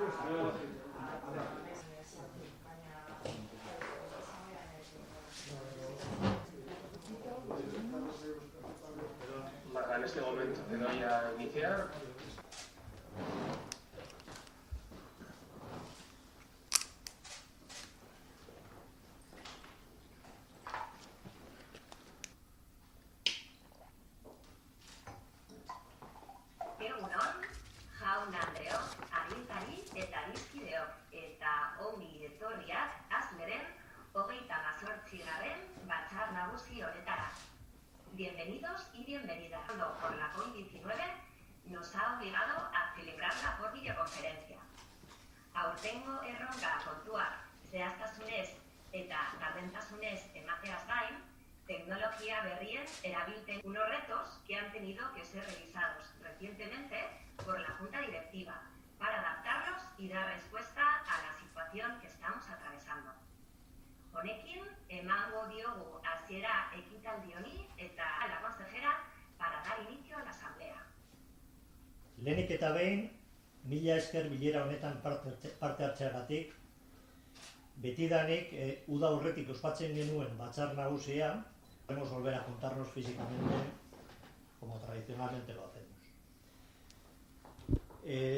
En este momento te doy a iniciar. Egunon, jaun-andreok, agintari eta hizkideok eta ongi etorriak Asmeren 38. batzar nagusi honetara. Bienvenidos y bienvenidas. Por la COVID-19 nos ha obligado a celebrarla por videoconferencia. Aurtengo erronka kontuak zehaztasunez eta gardentasunez emateaz gain, tecnología berrien erabilpen unos retos que han tenido que ser revisados recientemente por la Junta Directiva para adaptarlos y dar respuesta a la situación que estamos atravesando. Honekin, emango diogu hasiera ekitaldi honi eta a la consejera para dar inicio a la asamblea. Lehenik eta behin, mila esker bilera honetan parte hartzeagatik, betidanik uda aurretik ospatzen genuen batzar nagusia, podemos volver a juntarnos físicamente como tradicionalmente lo hacemos.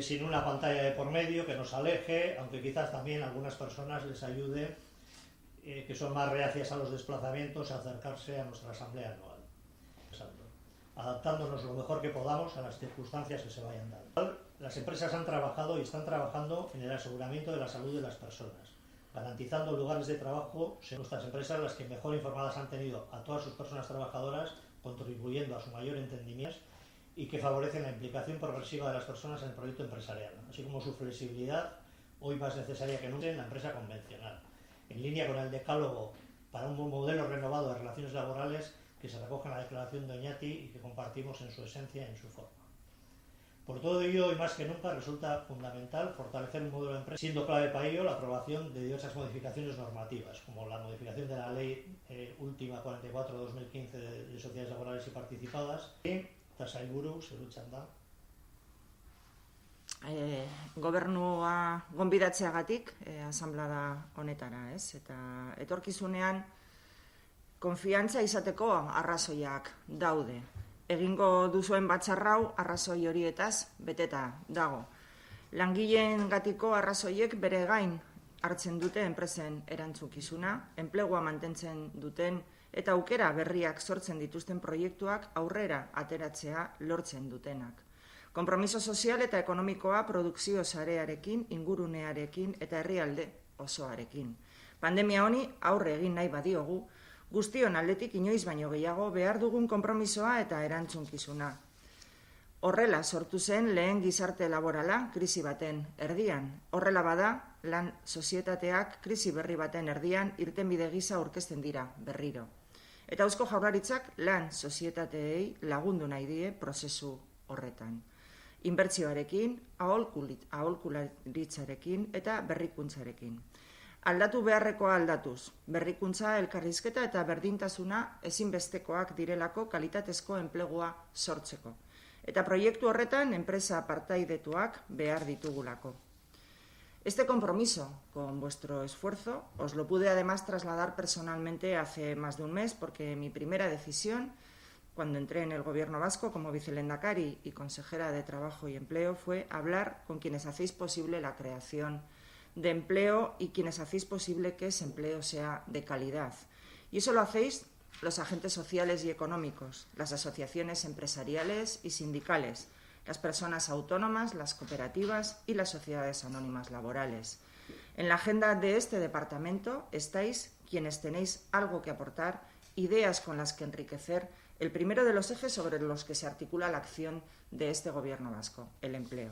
Sin una pantalla de por medio que nos aleje, aunque quizás también a algunas personas les ayude, que son más reacias a los desplazamientos, a acercarse a nuestra asamblea anual, adaptándonos lo mejor que podamos a las circunstancias que se vayan dando. Las empresas han trabajado y están trabajando en el aseguramiento de la salud de las personas, garantizando lugares de trabajo. Son nuestras empresas las que mejor informadas han tenido a todas sus personas trabajadoras, contribuyendo a su mayor entendimiento y que favorecen la implicación progresiva de las personas en el proyecto empresarial, así como su flexibilidad, hoy más necesaria que nunca en la empresa convencional, en línea con el decálogo para un modelo renovado de relaciones laborales que se recoge en la declaración de Oñati y que compartimos en su esencia y en su forma. Por todo ello, y más que nunca, resulta fundamental fortalecer un modelo de empresa, siendo clave para ello la aprobación de diversas modificaciones normativas, como la modificación de la Ley Última 44/2015 de Sociedades Laborales y Participadas, y Sailburu, zerutxan da. Gobernua gonbidatzeagatik asamblea honetara, ez? Eta etorkizunean konfiantza izateko arrazoiak daude. Egingo duzuen batzarrau arrazoi horietaz beteta dago. Langileengatiko arrazoiek bere gain hartzen dute enpresen erantzukizuna, enplegua mantentzen duten eta aukera berriak sortzen dituzten proiektuak aurrera ateratzea lortzen dutenak. Konpromiso sozial eta ekonomikoa produkzio sarearekin, ingurunearekin eta herrialde osoarekin. Pandemia honi aurre egin nahi badiogu, guztion aldetik inoiz baino gehiago behar dugun konpromisoa eta erantzunkizuna. Horrela sortu zen lehen gizarte laborala krisi baten erdian. Horrela bada, lan sozietateak krisi berri baten erdian irtenbide gisa aurkezten dira berriro. Eta Eusko Jaurlaritzak lan sozietateei lagundu nahi die prozesu horretan. Inbertsioarekin, aholkularitzarekin eta berrikuntzarekin. Aldatu beharrekoa aldatuz, berrikuntza, elkarrizketa eta berdintasuna ezinbestekoak direlako kalitatezko enplegua sortzeko. Eta proiektu horretan enpresa partaidetuak behar ditugulako. Este compromiso con vuestro esfuerzo os lo pude además trasladar personalmente hace más de un mes porque mi primera decisión cuando entré en el Gobierno vasco como vicelehendakari y consejera de Trabajo y Empleo fue hablar con quienes hacéis posible la creación de empleo y quienes hacéis posible que ese empleo sea de calidad. Y eso lo hacéis los agentes sociales y económicos, las asociaciones empresariales y sindicales, las personas autónomas, las cooperativas y las sociedades anónimas laborales. En la agenda de este departamento estáis quienes tenéis algo que aportar, ideas con las que enriquecer el primero de los ejes sobre los que se articula la acción de este Gobierno vasco, el empleo.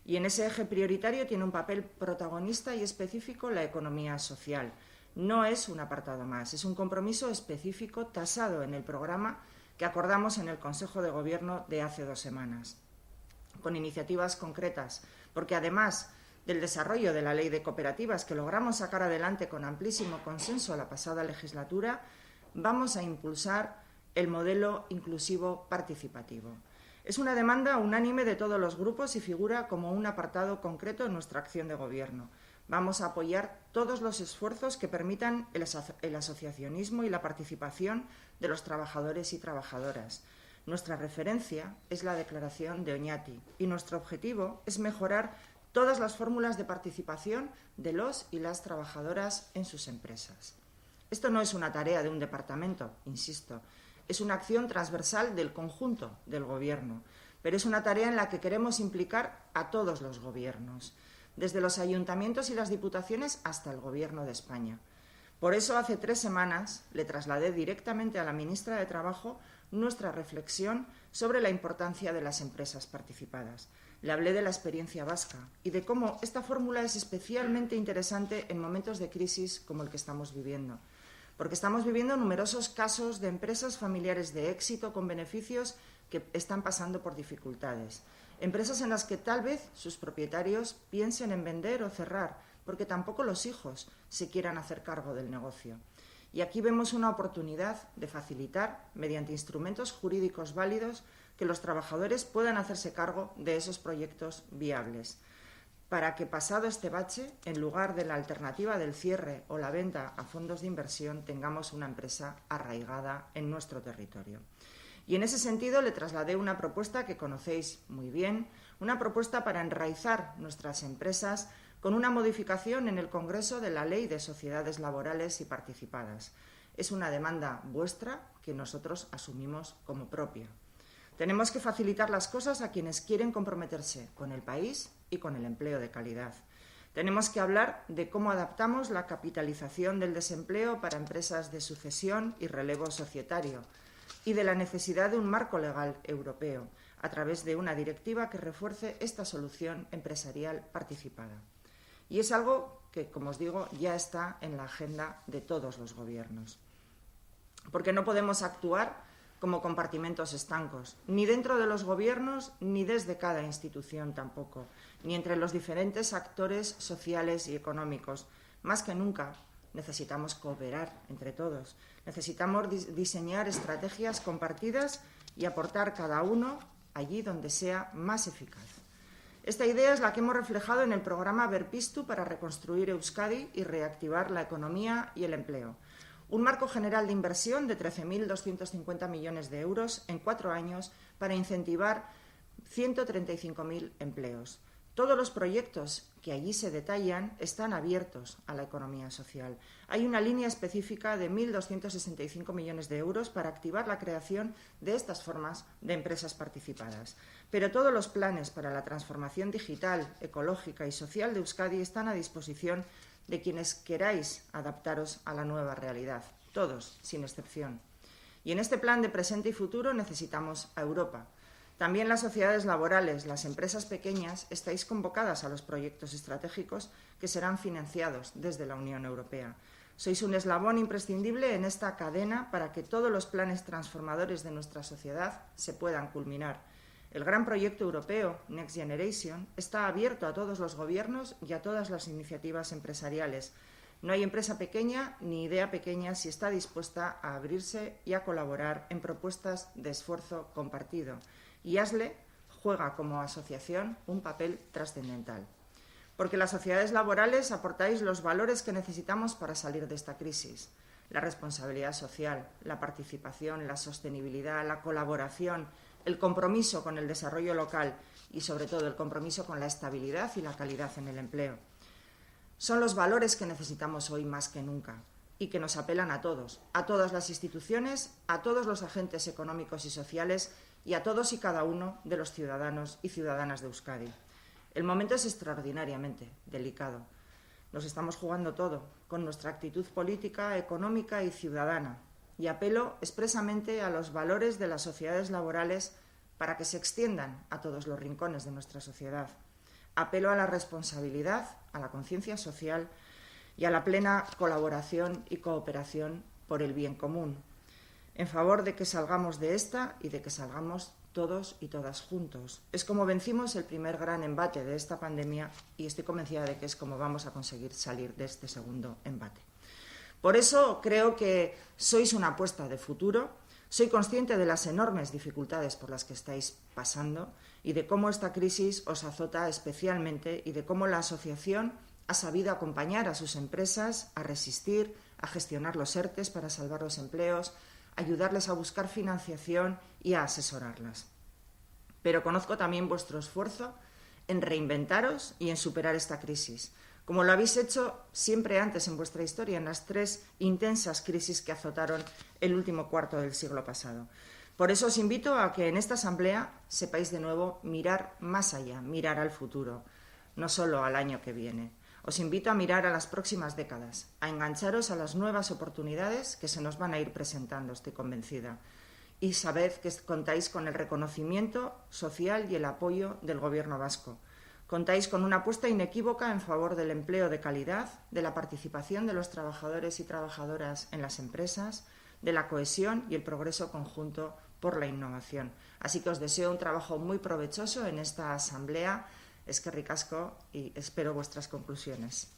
Y en ese eje prioritario tiene un papel protagonista y específico la economía social. No es un apartado más, es un compromiso específico tasado en el programa que acordamos en el Consejo de Gobierno de hace 2 semanas, con iniciativas concretas, porque además del desarrollo de la Ley de Cooperativas que logramos sacar adelante con amplísimo consenso la pasada legislatura, vamos a impulsar el modelo inclusivo participativo. Es una demanda unánime de todos los grupos y figura como un apartado concreto en nuestra acción de gobierno. Vamos a apoyar todos los esfuerzos que permitan el asociacionismo y la participación de los trabajadores y trabajadoras. Nuestra referencia es la Declaración de Oñati y nuestro objetivo es mejorar todas las fórmulas de participación de los y las trabajadoras en sus empresas. Esto no es una tarea de un departamento, insisto, es una acción transversal del conjunto del Gobierno, pero es una tarea en la que queremos implicar a todos los gobiernos, desde los ayuntamientos y las diputaciones hasta el Gobierno de España. Por eso, hace 3 semanas, le trasladé directamente a la ministra de Trabajo nuestra reflexión sobre la importancia de las empresas participadas. Le hablé de la experiencia vasca y de cómo esta fórmula es especialmente interesante en momentos de crisis como el que estamos viviendo, porque estamos viviendo numerosos casos de empresas familiares de éxito con beneficios que están pasando por dificultades. Empresas en las que tal vez sus propietarios piensen en vender o cerrar, porque tampoco los hijos se quieran hacer cargo del negocio. Y aquí vemos una oportunidad de facilitar, mediante instrumentos jurídicos válidos, que los trabajadores puedan hacerse cargo de esos proyectos viables, para que, pasado este bache, en lugar de la alternativa del cierre o la venta a fondos de inversión, tengamos una empresa arraigada en nuestro territorio. Y en ese sentido le trasladé una propuesta que conocéis muy bien, una propuesta para enraizar nuestras empresas con una modificación en el Congreso de la Ley de Sociedades Laborales y Participadas. Es una demanda vuestra que nosotros asumimos como propia. Tenemos que facilitar las cosas a quienes quieren comprometerse con el país y con el empleo de calidad. Tenemos que hablar de cómo adaptamos la capitalización del desempleo para empresas de sucesión y relevo societario y de la necesidad de un marco legal europeo a través de una directiva que refuerce esta solución empresarial participada. Y es algo que, como os digo, ya está en la agenda de todos los gobiernos. Porque no podemos actuar como compartimentos estancos, ni dentro de los gobiernos, ni desde cada institución tampoco, ni entre los diferentes actores sociales y económicos. Más que nunca necesitamos cooperar entre todos. Necesitamos diseñar estrategias compartidas y aportar cada uno allí donde sea más eficaz. Esta idea es la que hemos reflejado en el programa Berpiztu para reconstruir Euskadi y reactivar la economía y el empleo. Un marco general de inversión de 13.250 millones de euros en 4 años para incentivar 135.000 empleos. Todos los proyectos que allí se detallan están abiertos a la economía social. Hay una línea específica de 1.265 millones de euros para activar la creación de estas formas de empresas participadas. Pero todos los planes para la transformación digital, ecológica y social de Euskadi están a disposición de quienes queráis adaptaros a la nueva realidad, todos, sin excepción. Y en este plan de presente y futuro necesitamos a Europa. También las sociedades laborales, las empresas pequeñas, estáis convocadas a los proyectos estratégicos que serán financiados desde la Unión Europea. Sois un eslabón imprescindible en esta cadena para que todos los planes transformadores de nuestra sociedad se puedan culminar. El gran proyecto europeo, Next Generation, está abierto a todos los gobiernos y a todas las iniciativas empresariales. No hay empresa pequeña ni idea pequeña si está dispuesta a abrirse y a colaborar en propuestas de esfuerzo compartido. Y ASLE juega como asociación un papel trascendental. Porque las sociedades laborales aportáis los valores que necesitamos para salir de esta crisis. La responsabilidad social, la participación, la sostenibilidad, la colaboración, el compromiso con el desarrollo local y, sobre todo, el compromiso con la estabilidad y la calidad en el empleo. Son los valores que necesitamos hoy más que nunca y que nos apelan a todos, a todas las instituciones, a todos los agentes económicos y sociales y a todos y cada uno de los ciudadanos y ciudadanas de Euskadi. El momento es extraordinariamente delicado. Nos estamos jugando todo, con nuestra actitud política, económica y ciudadana, y apelo expresamente a los valores de las sociedades laborales para que se extiendan a todos los rincones de nuestra sociedad. Apelo a la responsabilidad, a la conciencia social y a la plena colaboración y cooperación por el bien común, en favor de que salgamos de esta y de que salgamos todos y todas juntos. Es como vencimos el primer gran embate de esta pandemia y estoy convencida de que es como vamos a conseguir salir de este segundo embate. Por eso creo que sois una apuesta de futuro, Soy consciente de las enormes dificultades por las que estáis pasando y de cómo esta crisis os azota especialmente y de cómo la asociación ha sabido acompañar a sus empresas a resistir, a gestionar los ERTEs para salvar los empleos, ayudarles a buscar financiación y a asesorarlas. Pero conozco también vuestro esfuerzo en reinventaros y en superar esta crisis, como lo habéis hecho siempre antes en vuestra historia, en las 3 intensas crisis que azotaron el último cuarto del siglo pasado. Por eso os invito a que en esta asamblea sepáis de nuevo mirar más allá, mirar al futuro, no solo al año que viene. Os invito a mirar a las próximas décadas, a engancharos a las nuevas oportunidades que se nos van a ir presentando, estoy convencida. Y sabed que contáis con el reconocimiento social y el apoyo del Gobierno vasco. Contáis con una apuesta inequívoca en favor del empleo de calidad, de la participación de los trabajadores y trabajadoras en las empresas, de la cohesión y el progreso conjunto por la innovación. Así que os deseo un trabajo muy provechoso en esta asamblea. Eskerrik asko y espero vuestras conclusiones.